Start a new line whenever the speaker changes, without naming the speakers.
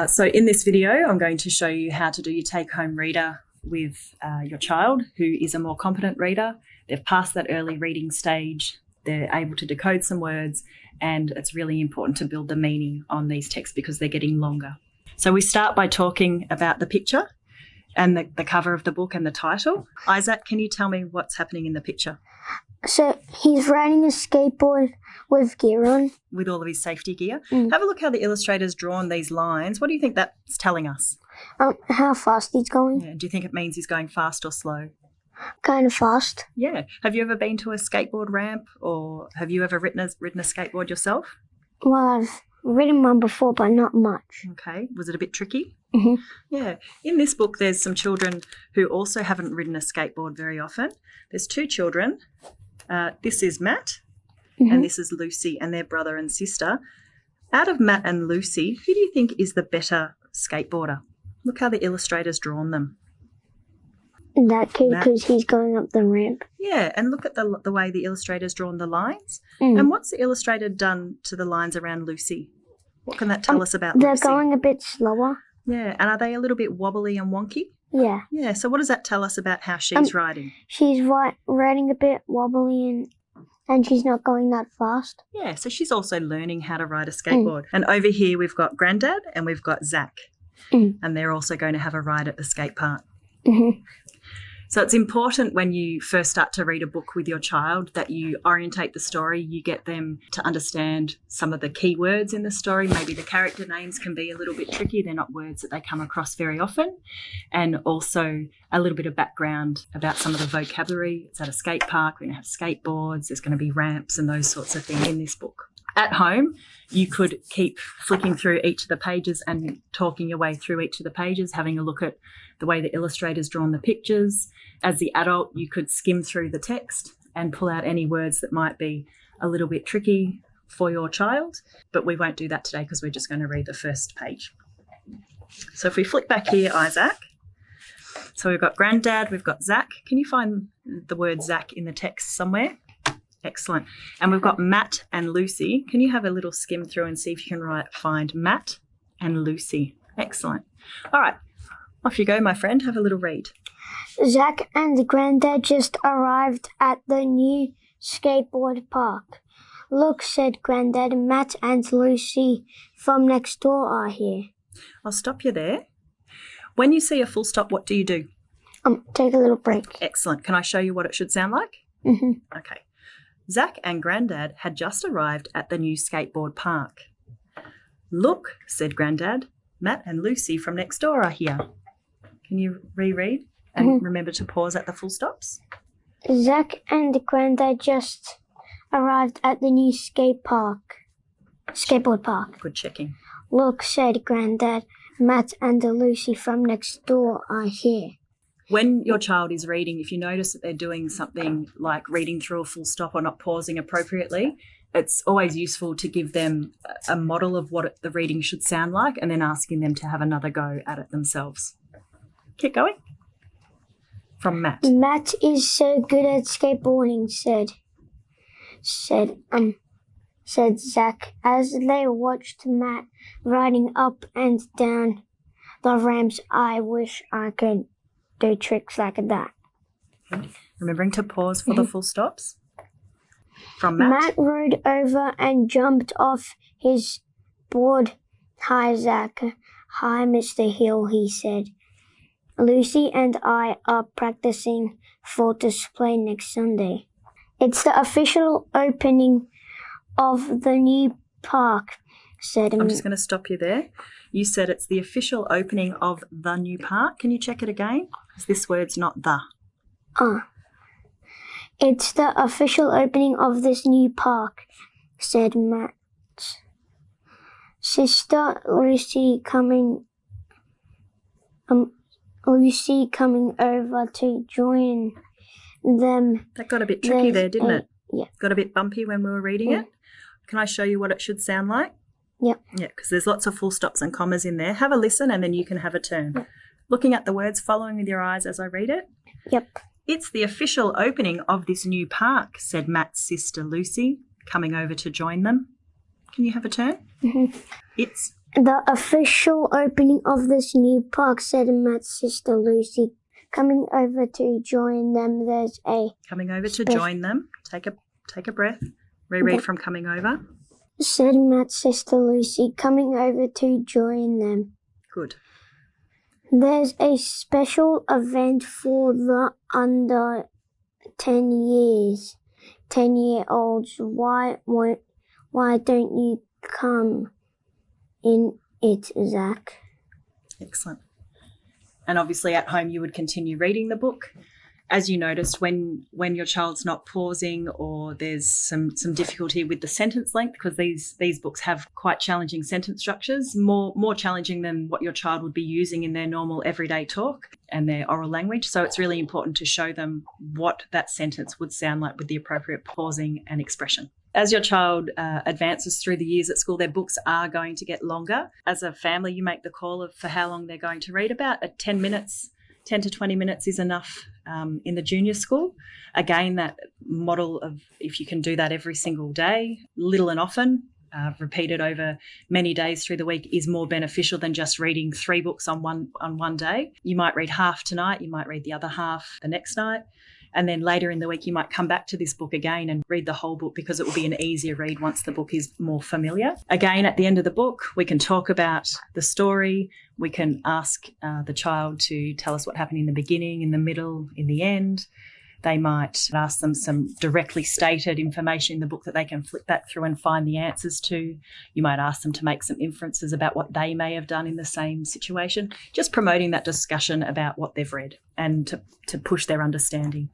So in this video, I'm going to show you how to do your take-home reader with your child who is a more competent reader. They've passed that early reading stage. They're able to decode some words, and it's really important to build the meaning on these texts because they're getting longer. So we start by talking about the picture and the cover of the book and the title. Isaac, can you tell me what's happening in the picture?
So he's riding a skateboard with gear on.
With all of his safety gear. Have a look how the illustrator's drawn these lines. What do you think that's telling us?
How fast he's going.
Yeah. Do you think it means he's going fast or slow?
Kind of fast.
Yeah. Have you ever been to a skateboard ramp, or have you ever ridden a skateboard yourself?
Well, I've ridden one before, but not much.
Okay. Was it a bit tricky?
Mm-hmm.
Yeah. In this book, there's some children who also haven't ridden a skateboard very often. There's two children. This is Matt and this is Lucy, and their brother and sister. Out of Matt and Lucy, who do you think is the better skateboarder? Look how the illustrator's drawn them.
That kid, because he's going up the ramp.
Yeah, and look at the way the illustrator's drawn the lines. And what's the illustrator done to the lines around Lucy? What can that tell us about
They're
Lucy?
going a bit slower.
Yeah, and are they a little bit wobbly and wonky?
Yeah.
Yeah, so what does that tell us about how she's riding?
She's riding a bit wobbly and she's not going that fast.
Yeah, so she's also learning how to ride a skateboard. And over here we've got Grandad and we've got Zach. And they're also going to have a ride at the skate park. So it's important when you first start to read a book with your child that you orientate the story, you get them to understand some of the key words in the story. Maybe the character names can be a little bit tricky. They're not words that they come across very often. And also a little bit of background about some of the vocabulary. It's at a skate park. We're going to have skateboards. There's going to be ramps and those sorts of things in this book. At home, you could keep flicking through each of the pages and talking your way through each of the pages, having a look at the way the illustrator's drawn the pictures. As the adult, you could skim through the text and pull out any words that might be a little bit tricky for your child, but we won't do that today because we're just going to read the first page. So if we flick back here, Isaac, so we've got Grandad, we've got Zach. Can you find the word Zach in the text somewhere? Excellent. And we've got Matt and Lucy. Can you have a little skim through and see if you can find Matt and Lucy? Excellent. All right. Off you go, my friend. Have a little read.
Zach and Grandad just arrived at the new skateboard park. Look, said Grandad, Matt and Lucy from next door are here.
I'll stop you there. When you see a full stop, what do you do?
Take a little break.
Excellent. Can I show you what it should sound like? Okay. Zach and Grandad had just arrived at the new skateboard park. Look, said Grandad, Matt and Lucy from next door are here. Can you reread and remember to pause at the full stops?
Zach and Grandad just arrived at the new skateboard park.
Good checking.
Look, said Grandad, Matt and Lucy from next door are here.
When your child is reading, if you notice that they're doing something like reading through a full stop or not pausing appropriately, it's always useful to give them a model of what the reading should sound like and then asking them to have another go at it themselves. Keep going. From Matt.
Matt is so good at skateboarding, said Zach as they watched Matt riding up and down the ramps. I wish I could do tricks like that.
Remembering to pause for the full stops. From Matt.
Matt rode over and jumped off his board. Hi, Zach. Hi, Mr. Hill, he said. Lucy and I are practicing for display next Sunday. It's the official opening of the new park, said
I'm just going to stop you there. You said it's the official opening of the new park. Can you check it again? Because this word's not the.
It's the official opening of this new park, said Matt's sister Lucy coming over to join them.
That got a bit tricky there, didn't it?
Yeah.
Got a bit bumpy when we were reading it. Can I show you what it should sound like?
Yep.
Yeah, because there's lots of full stops and commas in there. Have a listen and then you can have a turn.
Yep.
Looking at the words, following with your eyes as I read it.
Yep.
It's the official opening of this new park, said Matt's sister Lucy, coming over to join them. Can you have a turn?
Mm-hmm.
It's
The official opening of this new park, said Matt's sister Lucy. Coming over to join them, there's a...
Coming over to join them. Take a breath. Reread from coming over.
Said Matt's sister Lucy. Coming over to join them.
Good.
There's a special event for the under 10-year-olds. Why don't you come in it, Zach?
Excellent. And obviously at home you would continue reading the book. As you noticed, when your child's not pausing or there's some difficulty with the sentence length, because these books have quite challenging sentence structures, more challenging than what your child would be using in their normal everyday talk and their oral language. So it's really important to show them what that sentence would sound like with the appropriate pausing and expression. As your child advances through the years at school, their books are going to get longer. As a family, you make the call for how long they're going to read. About 10 to 20 minutes is enough in the junior school. Again, that model of if you can do that every single day, little and often, repeated over many days through the week, is more beneficial than just reading 3 books on one day. You might read half tonight, you might read the other half the next night. And then later in the week, you might come back to this book again and read the whole book because it will be an easier read once the book is more familiar. Again, at the end of the book, we can talk about the story. We can ask the child to tell us what happened in the beginning, in the middle, in the end. They might ask them some directly stated information in the book that they can flip back through and find the answers to. You might ask them to make some inferences about what they may have done in the same situation, just promoting that discussion about what they've read and to push their understanding.